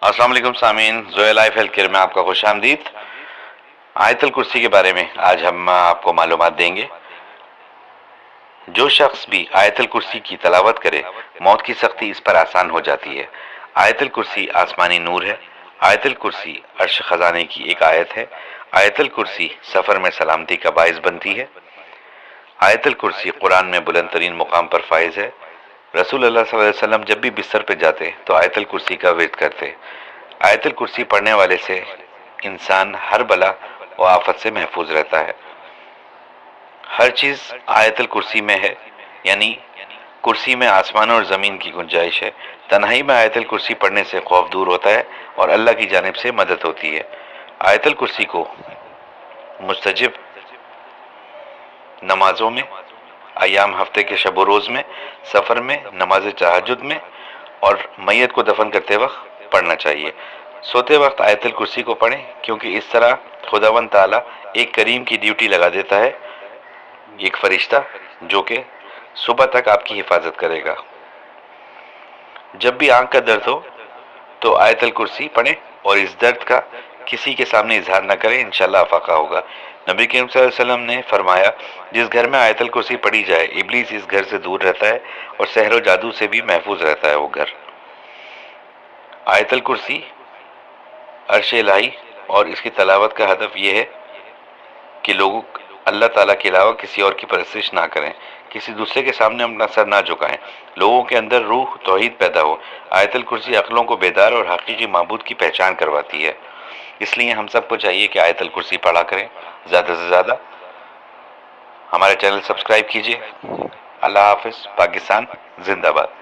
अस्सलाम वालेकुम सामीन, ज़ोया लाइफ हेल्थ केयर में आपका खुश आमदीद। आयतल कुर्सी के बारे में आज हम आपको मालूमात देंगे। जो शख्स भी आयतल कुर्सी की तलावत करे, मौत की सख्ती इस पर आसान हो जाती है। आयतल कुर्सी आसमानी नूर है। आयतल कुर्सी अर्श खजाने की एक आयत है। आयतल कुर्सी सफ़र में सलामती का बाइस बनती है। आयतल कुर्सी कुरान में बुलंद तरीन मुकाम पर फाइज है। रसूल अल्लाह सल्लल्लाहु अलैहि वसल्लम जब भी बिस्तर पे जाते तो आयतल कुर्सी का विर्द करते। आयतल कुर्सी पढ़ने वाले से इंसान हर बला व आफत से महफूज रहता है। हर चीज़ आयतल कुर्सी में है, यानी कुर्सी में आसमान और ज़मीन की गुंजाइश है। तन्हाई में आयतल कुर्सी पढ़ने से खौफ दूर होता है और अल्लाह की जानिब से मदद होती है। आयतल कुर्सी को मुस्तजिब नमाजों में, अयाम हफ्ते के शब रोज़ में, सफ़र में, नमाज तहज्जुद में और मैयत को दफन करते वक्त पढ़ना चाहिए। सोते वक्त आयतल कुर्सी को पढ़ें, क्योंकि इस तरह खुदावंद ताला एक करीम की ड्यूटी लगा देता है, एक फरिश्ता जो कि सुबह तक आपकी हिफाजत करेगा। जब भी आंख का दर्द हो तो आयतल कुर्सी पढ़ें और इस दर्द का किसी के सामने इजहार न करें, इंशाल्लाह अफाका होगा। नबी करीम सल्लल्लाहु अलैहि वसल्लम ने फरमाया, जिस घर में आयतल कुर्सी पढ़ी जाए, इब्लीस इस घर से दूर रहता है और सहर व जादू से भी महफूज रहता है वो घर। आयतल कुर्सी अर्श इलाही और इसकी तलावत का हदफ ये है कि लोग अल्लाह ताला के अलावा किसी और की परस्तिश ना करें, किसी दूसरे के सामने अपना सर ना झुकाएं, लोगों के अंदर रूह तौहीद पैदा हो। आयतल कुर्सी अक्लों को बेदार और हकीकी माबूद की पहचान करवाती है। इसलिए हम सबको चाहिए कि आयतल कुर्सी पढ़ा करें ज़्यादा से ज़्यादा। हमारे चैनल सब्सक्राइब कीजिए। अल्लाह हाफिज़। पाकिस्तान जिंदाबाद।